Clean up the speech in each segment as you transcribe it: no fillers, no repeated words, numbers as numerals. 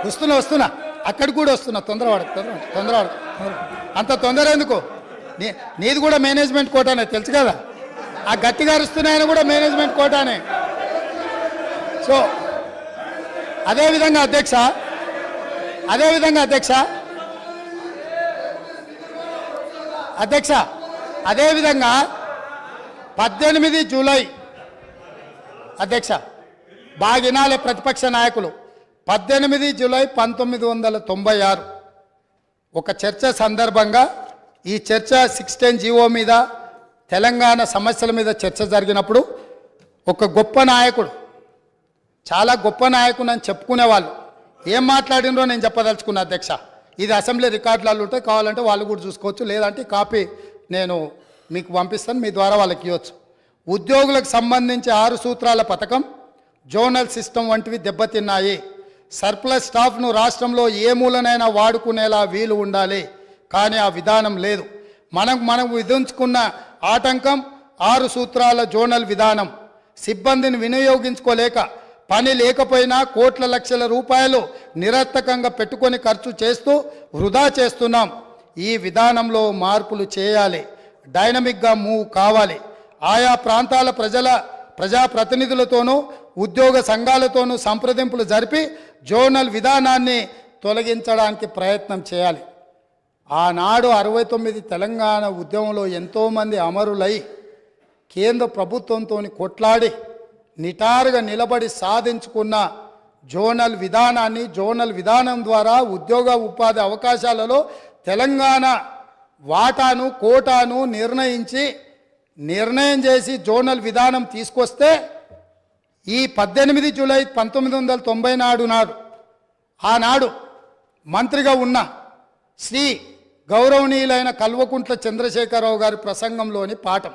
వస్తున్నా అక్కడికి కూడా వస్తున్నా. తొందరవాడు అంత తొందర ఎందుకు? నీది కూడా మేనేజ్మెంట్ కోటానే తెలుసు కదా. ఆ గట్టిగా అరుస్తున్నాయని కూడా మేనేజ్మెంట్ కోటానే. సో అదేవిధంగా అధ్యక్ష అదేవిధంగా 18 జూలై అధ్యక్ష బాగినాలే ప్రతిపక్ష నాయకులు 18 జూలై 1996 ఒక చర్చ సందర్భంగా ఈ చర్చ 610 జీవో మీద తెలంగాణ సమస్యల మీద చర్చ జరిగినప్పుడు ఒక గొప్ప నాయకుడు, చాలా గొప్ప నాయకుడు అని చెప్పుకునేవాళ్ళు ఏం మాట్లాడినరో నేను చెప్పదలుచుకున్నా అధ్యక్ష. ఇది అసెంబ్లీ రికార్డులలో ఉంటాయి, కావాలంటే వాళ్ళు కూడా చూసుకోవచ్చు, లేదంటే కాపీ నేను మీకు పంపిస్తాను, మీ ద్వారా వాళ్ళకి ఇవ్వచ్చు. ఉద్యోగులకు సంబంధించి 6 సూత్రాల పథకం, జోనల్ సిస్టమ్ వంటివి దెబ్బతిన్నాయి. సర్ప్లస్ స్టాఫ్ను రాష్ట్రంలో ఏ మూలనైనా వాడుకునేలా వీలు ఉండాలి, కానీ ఆ విధానం లేదు. మనం విధించుకున్న ఆటంకం 6 సూత్రాల జోనల్ విధానం. సిబ్బందిని వినియోగించుకోలేక, పని లేకపోయినా కోట్ల లక్షల రూపాయలు నిరర్థకంగా పెట్టుకొని ఖర్చు చేస్తూ వృధా చేస్తున్నాం. ఈ విధానంలో మార్పులు చేయాలి, డైనమిక్గా మూవ్ కావాలి. ఆయా ప్రాంతాల ప్రజాప్రతినిధులతోనూ ఉద్యోగ సంఘాలతోనూ సంప్రదింపులు జరిపి జోనల్ విధానాన్ని తొలగించడానికి ప్రయత్నం చేయాలి. ఆనాడు 69 తెలంగాణ ఉద్యమంలో ఎంతోమంది అమరులై కేంద్ర ప్రభుత్వంతో కొట్లాడి నిటారుగా నిలబడి సాధించుకున్న జోనల్ విధానాన్ని, జోనల్ విధానం ద్వారా ఉద్యోగ ఉపాధి అవకాశాలలో తెలంగాణ వాటాను కోటాను నిర్ణయం చేసి జోనల్ విధానం తీసుకొస్తే ఈ 18 జూలై 1990 నాడు ఆనాడు మంత్రిగా ఉన్న శ్రీ గౌరవనీయులైన కల్వకుంట్ల చంద్రశేఖరరావు గారి ప్రసంగంలోని పాఠం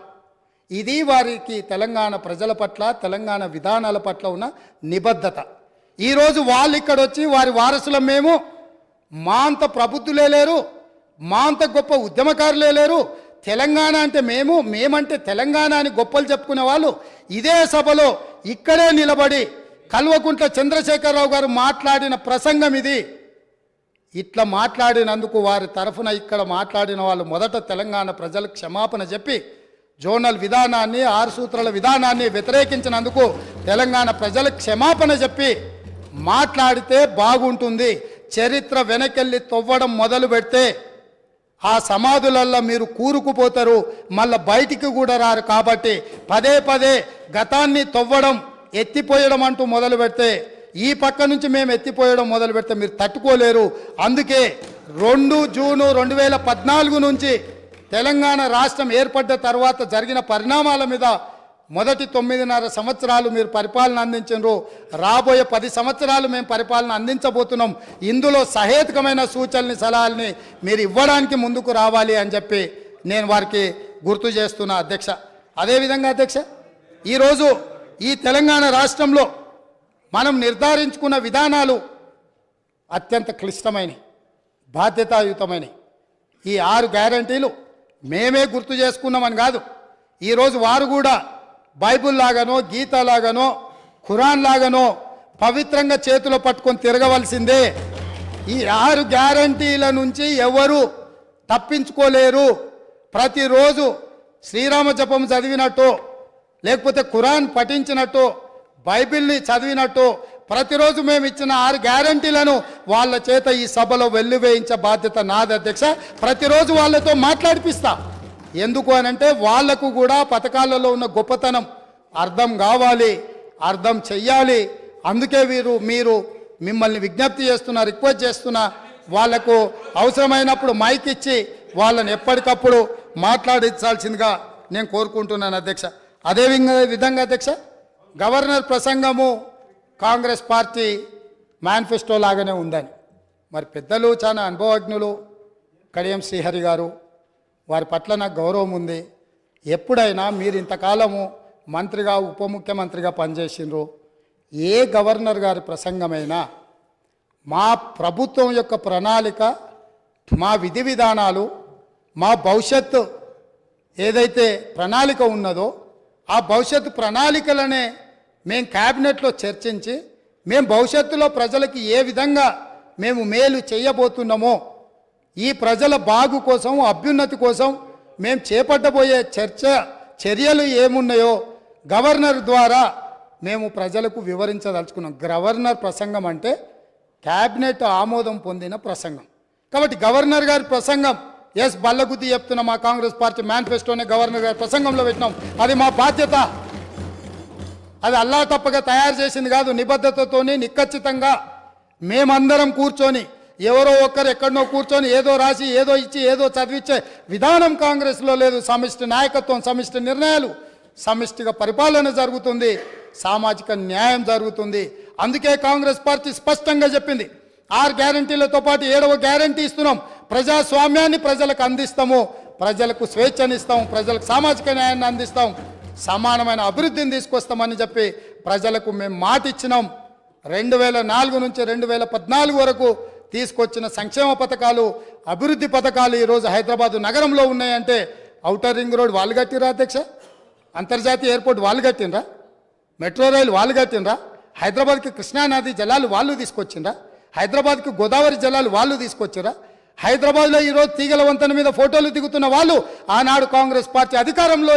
ఇది. వారికి తెలంగాణ ప్రజల పట్ల, తెలంగాణ విధానాల పట్ల ఉన్న నిబద్ధత. ఈరోజు వాళ్ళు ఇక్కడ వచ్చి వారి వారసులం మేము, మా అంత ప్రబుద్ధులే లేరు, మా అంత గొప్ప ఉద్యమకారులే లేరు, తెలంగాణ అంటే మేమంటే తెలంగాణ అని గొప్పలు చెప్పుకునే వాళ్ళు ఇదే సభలో ఇక్కడే నిలబడి కల్వకుంట్ల చంద్రశేఖరరావు గారు మాట్లాడిన ప్రసంగం ఇది. ఇట్లా మాట్లాడినందుకు వారి తరఫున ఇక్కడ మాట్లాడిన వాళ్ళు మొదట తెలంగాణ ప్రజలకు క్షమాపణ చెప్పి జోనల్ విధానాన్ని, 6 సూత్రాల విధానాన్ని వ్యతిరేకించినందుకు తెలంగాణ ప్రజలకు క్షమాపణ చెప్పి మాట్లాడితే బాగుంటుంది. చరిత్ర వెనకెళ్ళి తవ్వడం మొదలు పెడితే ఆ సమాధులల్లో మీరు కూరుకుపోతారు, మళ్ళీ బయటికి కూడా రారు. కాబట్టి పదే గతాన్ని తవ్వడం, ఎత్తిపోయడం అంటూ మొదలు పెడితే, ఈ పక్క నుంచి మేము ఎత్తిపోయడం మొదలు పెడితే మీరు తట్టుకోలేరు. అందుకే 2 జూను 2014 నుంచి తెలంగాణ రాష్ట్రం ఏర్పడ్డ తర్వాత జరిగిన పరిణామాల మీద మొదటి 9.5 సంవత్సరాలు మీరు పరిపాలన అందించారు, రాబోయే 10 సంవత్సరాలు మేము పరిపాలన అందించబోతున్నాం. ఇందులో సహేతుకమైన సూచనల్ని, సలహాలని మీరు ఇవ్వడానికి ముందుకు రావాలి అని చెప్పి నేను వారికి గుర్తు చేస్తున్నా అధ్యక్ష. అదేవిధంగా అధ్యక్ష, ఈరోజు ఈ తెలంగాణ రాష్ట్రంలో మనం నిర్ధారించుకున్న విధానాలు అత్యంత క్లిష్టమైనవి, బాధ్యతాయుతమైనవి. ఈ 6 గ్యారంటీలు మేమే గుర్తు చేసుకున్నామని కాదు, ఈరోజు వారు కూడా బైబుల్ లాగానో, గీత లాగానో, ఖురాన్ లాగానో పవిత్రంగా చేతిలో పట్టుకొని తిరగవలసిందే. ఈ 6 గ్యారంటీల నుంచి ఎవరు తప్పించుకోలేరు. ప్రతిరోజు శ్రీరామ జపం చదివినట్టు, లేకపోతే ఖురాన్ పఠించినట్టు, బైబిల్ని చదివినట్టు ప్రతిరోజు మేము ఇచ్చిన 6 గ్యారంటీలను వాళ్ళ చేత ఈ సభలో వెల్లువేయించే బాధ్యత నాది అధ్యక్ష. ప్రతిరోజు వాళ్ళతో మాట్లాడిపిస్తా. ఎందుకు అనంటే వాళ్లకు కూడా పథకాలలో ఉన్న గొప్పతనం అర్థం కావాలి, అర్థం చెయ్యాలి. అందుకే మీరు మిమ్మల్ని విజ్ఞప్తి చేస్తున్నా, రిక్వెస్ట్ చేస్తున్నా, వాళ్లకు అవసరమైనప్పుడు మైక్ ఇచ్చి వాళ్ళని ఎప్పటికప్పుడు మాట్లాడించాల్సిందిగా నేను కోరుకుంటున్నాను అధ్యక్ష. అదే విధంగా అధ్యక్ష, గవర్నర్ ప్రసంగము కాంగ్రెస్ పార్టీ మేనిఫెస్టో లాగానే ఉందని మరి పెద్దలు, చాలా అనుభవజ్ఞులు కడియం శ్రీహరి గారు, వారి పట్ల నాకు గౌరవం ఉంది. ఎప్పుడైనా మీరు ఇంతకాలము మంత్రిగా, ఉప ముఖ్యమంత్రిగా పనిచేసిండ్రు, ఏ గవర్నర్ గారి ప్రసంగమైనా మా ప్రభుత్వం యొక్క ప్రణాళిక, మా విధి విధానాలు, మా భవిష్యత్తు ఏదైతే ప్రణాళిక ఉన్నదో ఆ భవిష్యత్తు ప్రణాళికలనే మేము క్యాబినెట్లో చర్చించి మేము భవిష్యత్తులో ప్రజలకి ఏ విధంగా మేము మేలు చేయబోతున్నామో, ఈ ప్రజల బాగు కోసం, అభ్యున్నతి కోసం మేము చేపట్టబోయే చర్యలు ఏమున్నాయో గవర్నర్ ద్వారా మేము ప్రజలకు వివరించదలుచుకున్నాం. గవర్నర్ ప్రసంగం అంటే క్యాబినెట్ ఆమోదం పొందిన ప్రసంగం. కాబట్టి గవర్నర్ గారి ప్రసంగం బల్లగుద్ది చెప్తున్న మా కాంగ్రెస్ పార్టీ మేనిఫెస్టోనే గవర్నర్ గారి ప్రసంగంలో పెట్టినాం. అది మా బాధ్యత. అది అల్లా తప్పగా తయారు చేసింది కాదు. నిబద్ధతతోని నిక్కచ్చితంగా మేమందరం కూర్చొని, ఎవరో ఒక్కరు ఎక్కడనో కూర్చొని ఏదో రాసి ఏదో ఇచ్చి ఏదో చదివించే విధానం కాంగ్రెస్లో లేదు. సమిష్టి నాయకత్వం, సమిష్టి నిర్ణయాలు, సమిష్టిగా పరిపాలన జరుగుతుంది, సామాజిక న్యాయం జరుగుతుంది. అందుకే కాంగ్రెస్ పార్టీ స్పష్టంగా చెప్పింది, 6 గ్యారంటీలతో పాటు 7వ గ్యారంటీ ఇస్తున్నాం. ప్రజాస్వామ్యాన్ని ప్రజలకు అందిస్తాము, ప్రజలకు స్వేచ్ఛనిస్తాం, ప్రజలకు సామాజిక న్యాయాన్ని అందిస్తాం, సమానమైన అభివృద్ధిని తీసుకొస్తామని చెప్పి ప్రజలకు మేము మాట ఇచ్చినాం. 2004 నుంచి 2014 వరకు తీసుకొచ్చిన సంక్షేమ పథకాలు, అభివృద్ధి పథకాలు ఈరోజు హైదరాబాదు నగరంలో ఉన్నాయంటే ఔటర్ రింగ్ రోడ్ వాళ్ళు కట్టినరా అధ్యక్ష? అంతర్జాతీయ ఎయిర్పోర్ట్ వాళ్ళు కట్టినరా? మెట్రో రైలు వాళ్ళు కట్టినరా? హైదరాబాద్కి కృష్ణానది జలాలు వాళ్ళు తీసుకొచ్చిండ్రా? హైదరాబాద్కి గోదావరి జలాలు వాళ్ళు తీసుకొచ్చిరా? హైదరాబాద్లో ఈరోజు తీగల వంతెన మీద ఫోటోలు దిగుతున్న వాళ్ళు ఆనాడు కాంగ్రెస్ పార్టీ అధికారంలో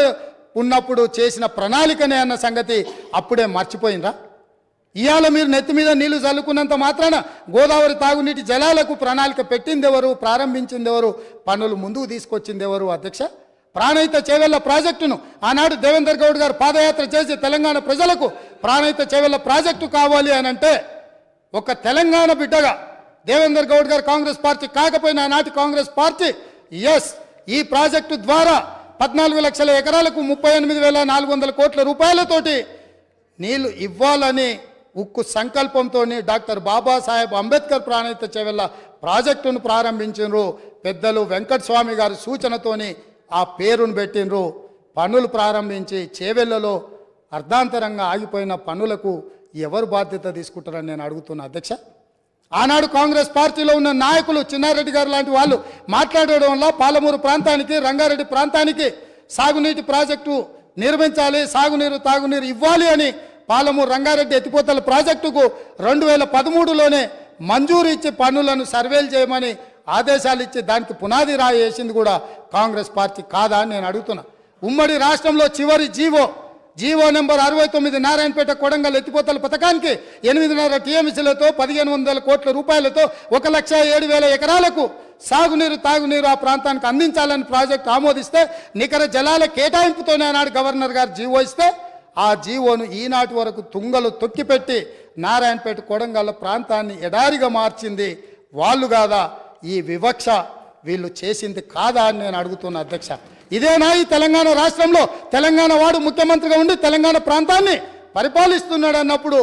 ఉన్నప్పుడు చేసిన ప్రణాళికనే అన్న సంగతి అప్పుడే మర్చిపోయిందా? ఇవాళ మీరు నెత్తి మీద నీళ్లు చల్లుకున్నంత మాత్రాన గోదావరి తాగునీటి జలాలకు ప్రణాళిక పెట్టింది ఎవరు? ప్రారంభించింది ఎవరు? పనులు ముందుకు తీసుకొచ్చింది ఎవరు అధ్యక్ష? ప్రాణహిత చేవెళ్ల ప్రాజెక్టును ఆనాడు దేవేందర్ గౌడ్ గారు పాదయాత్ర చేసి తెలంగాణ ప్రజలకు ప్రాణహిత చేవెళ్ల ప్రాజెక్టు కావాలి అని అంటే, ఒక తెలంగాణ బిడ్డగా దేవేందర్ గౌడ్ గారు కాంగ్రెస్ పార్టీ కాకపోయినా ఆనాటి కాంగ్రెస్ పార్టీ ఈ ప్రాజెక్టు ద్వారా 14 లక్షల ఎకరాలకు 38,400 కోట్ల రూపాయలతోటి నీళ్లు ఇవ్వాలని ఉక్కు సంకల్పంతో డాక్టర్ బాబాసాహెబ్ అంబేద్కర్ ప్రాణహిత చేవెళ్ల ప్రాజెక్టును ప్రారంభించారు. పెద్దలు వెంకటస్వామి గారి సూచనతోని ఆ పేరును పెట్టినరు. పనులు ప్రారంభించి చేవెళ్లలో అర్ధాంతరంగా ఆగిపోయిన పనులకు ఎవరు బాధ్యత తీసుకుంటారని నేను అడుగుతున్నా అధ్యక్ష. ఆనాడు కాంగ్రెస్ పార్టీలో ఉన్న నాయకులు, చిన్నారెడ్డి గారు లాంటి వాళ్ళు మాట్లాడడం వల్ల పాలమూరు ప్రాంతానికి, రంగారెడ్డి ప్రాంతానికి సాగునీటి ప్రాజెక్టు నిర్మించాలి, సాగునీరు తాగునీరు ఇవ్వాలి అని పాలమూరు రంగారెడ్డి ఎత్తిపోతల ప్రాజెక్టుకు 2013లోనే మంజూరు ఇచ్చి పనులను సర్వేలు చేయమని ఆదేశాలు ఇచ్చి దానికి పునాది రాయి వేసింది కూడా కాంగ్రెస్ పార్టీ కాదా అని నేను అడుగుతున్నా. ఉమ్మడి రాష్ట్రంలో చివరి జీవో నెంబర్ 69 నారాయణపేట కొడంగల్ ఎత్తిపోతల పథకానికి 8.5 టీఎంసీలతో 1,500 కోట్ల రూపాయలతో 1,07,000 ఎకరాలకు సాగునీరు తాగునీరు ఆ ప్రాంతానికి అందించాలని ప్రాజెక్టు ఆమోదిస్తే, నికర జలాల కేటాయింపుతోనే ఆనాడు గవర్నర్ గారు జీవో ఇస్తే, ఆ జీవోను ఈనాటి వరకు తుంగలు తొక్కిపెట్టి నారాయణపేట కొడంగల్ ప్రాంతాన్ని ఎడారిగా మార్చింది వాళ్ళు కాదా? ఈ వివక్ష వీళ్ళు చేసింది కాదా అని నేను అడుగుతున్నా అధ్యక్ష. ఇదేనా ఈ తెలంగాణ రాష్ట్రంలో తెలంగాణ వాడు ముఖ్యమంత్రిగా ఉండి తెలంగాణ ప్రాంతాన్ని పరిపాలిస్తున్నాడు అన్నప్పుడు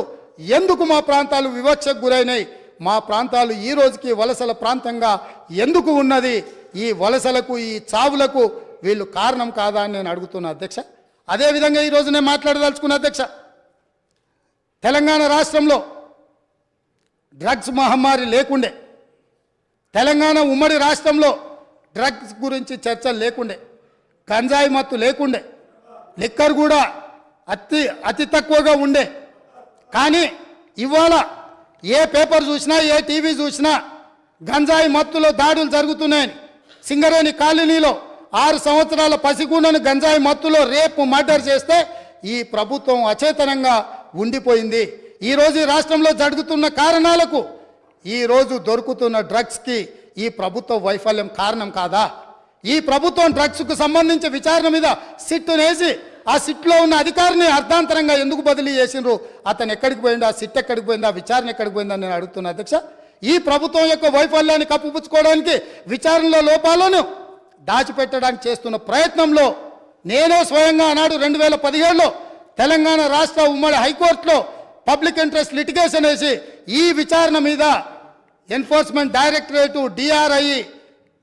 ఎందుకు మా ప్రాంతాలు వివక్షకు గురైనాయి? మా ప్రాంతాలు ఈ రోజుకి వలసల ప్రాంతంగా ఎందుకు ఉన్నది? ఈ వలసలకు, ఈ చావులకు వీళ్ళు కారణం కాదా అని నేను అడుగుతున్నా అధ్యక్ష. అదేవిధంగా ఈరోజు నేను మాట్లాడదలుచుకున్న అధ్యక్ష, తెలంగాణ రాష్ట్రంలో డ్రగ్స్ మహమ్మారి లేకుండే, తెలంగాణ ఉమ్మడి రాష్ట్రంలో డ్రగ్స్ గురించి చర్చలు లేకుండే, గంజాయి మత్తు లేకుండే, లిక్కర్ కూడా అతి తక్కువగా ఉండే. కానీ ఇవాళ ఏ పేపర్ చూసినా, ఏ టీవీ చూసినా గంజాయి మత్తులో దాడులు జరుగుతున్నాయని, సింగరేణి కాలనీలో 6 సంవత్సరాల పసిగుండను గంజాయి మత్తులో రేపు మర్డర్ చేస్తే ఈ ప్రభుత్వం అచేతనంగా ఉండిపోయింది. ఈరోజు ఈ రాష్ట్రంలో జరుగుతున్న కారణాలకు, ఈరోజు దొరుకుతున్న డ్రగ్స్కి ఈ ప్రభుత్వ వైఫల్యం కారణం కాదా? ఈ ప్రభుత్వం డ్రగ్స్కు సంబంధించి విచారణ మీద సిట్ వేసి ఆ సిట్లో ఉన్న అధికారిని అర్ధాంతరంగా ఎందుకు బదిలీ చేసిండ్రు? అతను ఎక్కడికి పోయిందా? సిట్ ఎక్కడికి పోయిందా? విచారణ ఎక్కడికి పోయిందని నేను అడుగుతున్నా అధ్యక్ష. ఈ ప్రభుత్వం యొక్క వైఫల్యాన్ని కప్పిపుచ్చుకోవడానికి, విచారణలో లోపాలను దాచిపెట్టడానికి చేస్తున్న ప్రయత్నంలో నేనే స్వయంగా ఆనాడు 2017లో తెలంగాణ రాష్ట్ర ఉమ్మడి హైకోర్టులో పబ్లిక్ ఇంట్రెస్ట్ లిటిగేషన్ వేసి ఈ విచారణ మీద ఎన్ఫోర్స్మెంట్ డైరెక్టరేటు, DRI,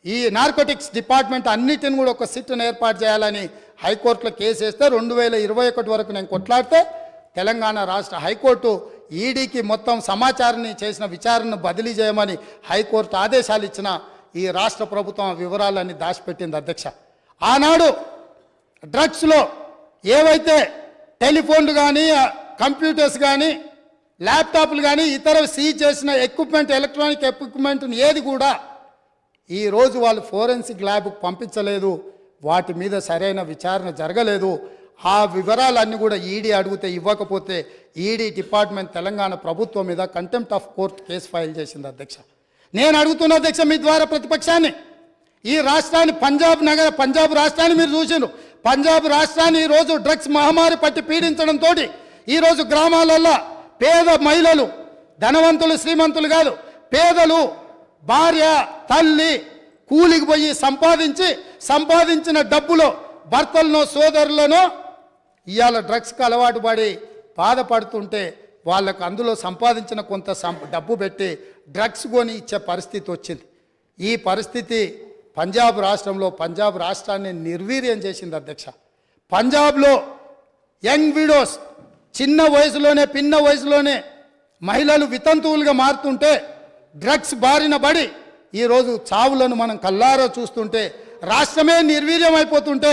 ఈ నార్కోటిక్స్ డిపార్ట్మెంట్ అన్నిటిని కూడా ఒక సిట్ను ఏర్పాటు చేయాలని హైకోర్టులో కేసు వేస్తే 2021 వరకు నేను కొట్లాడితే తెలంగాణ రాష్ట్ర హైకోర్టు ఈడీకి మొత్తం సమాచారాన్ని చేసిన విచారణను బదిలీ చేయమని హైకోర్టు ఆదేశాలు ఇచ్చిన ఈ రాష్ట్ర ప్రభుత్వం ఆ వివరాలన్నీ దాచిపెట్టింది అధ్యక్ష. ఆనాడు డ్రగ్స్లో ఏవైతే టెలిఫోన్లు కానీ, కంప్యూటర్స్ కానీ, ల్యాప్టాప్లు కానీ ఇతర సీజ్ చేసిన ఎక్విప్మెంట్, ఎలక్ట్రానిక్ ఎక్విప్మెంట్ ఏది కూడా ఈరోజు వాళ్ళు ఫోరెన్సిక్ ల్యాబ్కు పంపించలేదు. వాటి మీద సరైన విచారణ జరగలేదు. ఆ వివరాలన్నీ కూడా ఈడీ అడిగితే ఇవ్వకపోతే ఈడీ డిపార్ట్మెంట్ తెలంగాణ ప్రభుత్వం మీద contempt of court case file చేసింది అధ్యక్ష. నేను అడుగుతున్న అధ్యక్ష మీ ద్వారా ప్రతిపక్షాన్ని, ఈ రాష్ట్రాన్ని పంజాబ్ రాష్ట్రాన్ని మీరు చూసిండ్రు. పంజాబ్ రాష్ట్రాన్ని ఈరోజు డ్రగ్స్ మహమ్మారి పట్టి పీడించడంతో ఈరోజు గ్రామాలల్లో పేద మహిళలు, ధనవంతులు శ్రీమంతులు కాదు, పేదలు భార్య తల్లి కూలికి పోయి సంపాదించిన డబ్బులో భర్తలను సోదరులను ఇవాళ డ్రగ్స్కి అలవాటు పడి బాధపడుతుంటే వాళ్ళకు అందులో సంపాదించిన కొంత డబ్బు పెట్టి డ్రగ్స్ కొని ఇచ్చే పరిస్థితి వచ్చింది. ఈ పరిస్థితి పంజాబ్ రాష్ట్రాన్ని నిర్వీర్యం చేసింది అధ్యక్ష. పంజాబ్లో యంగ్ విడోస్ చిన్న వయసులోనే మహిళలు వితంతువులుగా మారుతుంటే డ్రగ్స్ బారిన పడి ఈరోజు చావులను మనం కల్లారో చూస్తుంటే, రాష్ట్రమే నిర్వీర్యం అయిపోతుంటే,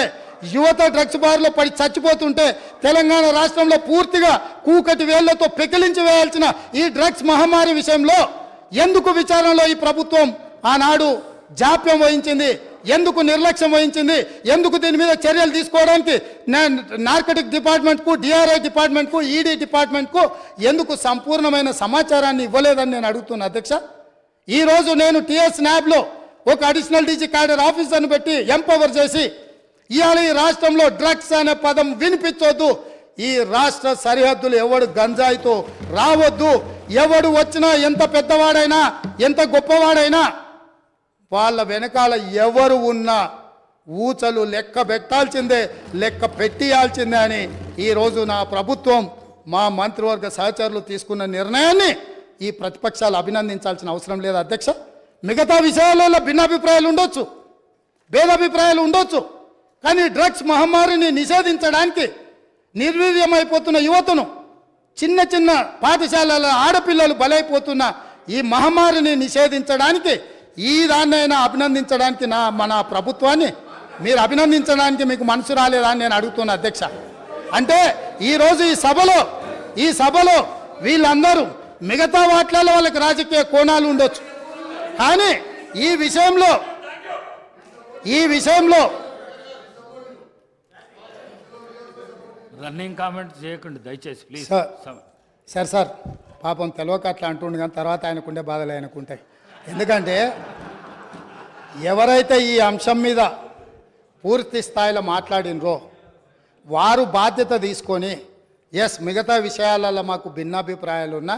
యువత డ్రగ్స్ బారిలో పడి చచ్చిపోతుంటే, తెలంగాణ రాష్ట్రంలో పూర్తిగా కూకటి వేళ్లతో పెకిలించి వేయాల్సిన ఈ డ్రగ్స్ మహమ్మారి విషయంలో ఎందుకు విచారణలో ఈ ప్రభుత్వం ఆనాడు జాప్యం వహించింది, ఎందుకు నిర్లక్ష్యం వహించింది, ఎందుకు దీని మీద చర్యలు తీసుకోవడానికి నార్కటిక్ డిపార్ట్మెంట్కు, డిఆర్ఐ డిపార్ట్మెంట్కు, ఈడీ డిపార్ట్మెంట్కు ఎందుకు సంపూర్ణమైన సమాచారాన్ని ఇవ్వలేదని నేను అడుగుతున్నా అధ్యక్ష. ఈరోజు నేను టీఎస్ న్యాబ్లో ఒక అడిషనల్ డీజీ క్యాడర్ ఆఫీసర్ని పెట్టి ఎంపవర్ చేసి ఇవాళ ఈ రాష్ట్రంలో డ్రగ్స్ అనే పదం వినిపించొద్దు, ఈ రాష్ట్ర సరిహద్దులు ఎవడు గంజాయితో రావద్దు, ఎవడు వచ్చినా ఎంత పెద్దవాడైనా ఎంత గొప్పవాడైనా వాళ్ళ వెనకాల ఎవరు ఉన్నా ఊచలు లెక్క పెట్టాల్సిందే, లెక్క పెట్టియాల్సిందే అని ఈరోజు నా ప్రభుత్వం మా మంత్రివర్గ సహచరులు తీసుకున్న నిర్ణయాన్ని ఈ ప్రతిపక్షాలు అభినందించాల్సిన అవసరం లేదు అధ్యక్ష. మిగతా విషయాలలో భిన్నాభిప్రాయాలు ఉండొచ్చు, భేదాభిప్రాయాలు ఉండొచ్చు, కానీ డ్రగ్స్ మహమ్మారిని నిషేధించడానికి నిర్వీర్యమైపోతున్న యువతను, చిన్న పాఠశాలల ఆడపిల్లలు బలైపోతున్న ఈ మహమ్మారిని నిషేధించడానికి ఈ దాన్నైనా అభినందించడానికి మన ప్రభుత్వాన్ని మీరు అభినందించడానికి మీకు మనసు రాలేదా అని నేను అడుగుతున్నా అధ్యక్ష. అంటే ఈరోజు ఈ సభలో వీళ్ళందరూ మిగతా వాట్లలో వాళ్ళకి రాజకీయ కోణాలు ఉండొచ్చు, కానీ ఈ విషయంలో రన్నింగ్ కామెంట్ చేయకండి దయచేసి ప్లీజ్. సార్ పాపం తెలియక అట్లా అంటుండే, కానీ తర్వాత ఆయనకుండే బాధలు ఆయనకుంటాయి. ఎందుకంటే ఎవరైతే ఈ అంశం మీద పూర్తి స్థాయిలో మాట్లాడినరో వారు బాధ్యత తీసుకొని మిగతా విషయాలలో మాకు భిన్నాభిప్రాయాలు ఉన్నా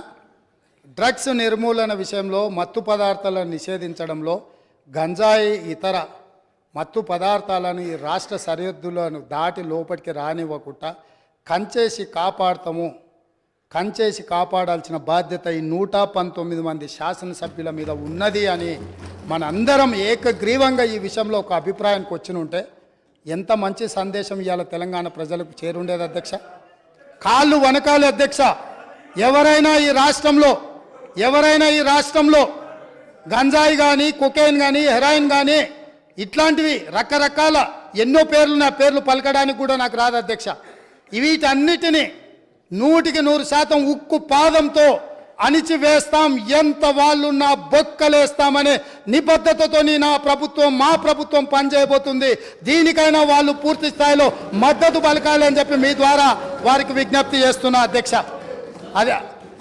డ్రగ్స్ నిర్మూలన విషయంలో, మత్తు పదార్థాలను నిషేధించడంలో, గంజాయి ఇతర మత్తు పదార్థాలను ఈ రాష్ట్ర సరిహద్దులను దాటి లోపలికి రానివ్వకుండా కంచేసి కాపాడాల్సిన బాధ్యత ఈ 119 మంది శాసనసభ్యుల మీద ఉన్నది అని మనందరం ఏకగ్రీవంగా ఈ విషయంలో ఒక అభిప్రాయానికి వచ్చినుంటే ఎంత మంచి సందేశం ఇవాళ తెలంగాణ ప్రజలకు చేరుండేది అధ్యక్ష. కాళ్ళు వనకాలి అధ్యక్ష. ఎవరైనా ఈ రాష్ట్రంలో గంజాయి కానీ, కొకైన్ కానీ, హెరాయిన్ కానీ ఇట్లాంటివి రకరకాల ఎన్నో పేర్లు పలకడానికి కూడా నాకు రాదు అధ్యక్ష. వీటన్నిటినీ 100% ఉక్కు పాదంతో అణిచివేస్తాం, ఎంత వాళ్ళున్నా బొక్కలేస్తామనే నిబద్ధతతో మా ప్రభుత్వం పనిచేయబోతుంది. దీనికైనా వాళ్ళు పూర్తి స్థాయిలో మద్దతు పలకాలి అని చెప్పి మీ ద్వారా వారికి విజ్ఞప్తి చేస్తున్నా అధ్యక్ష.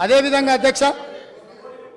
అదేవిధంగా అధ్యక్ష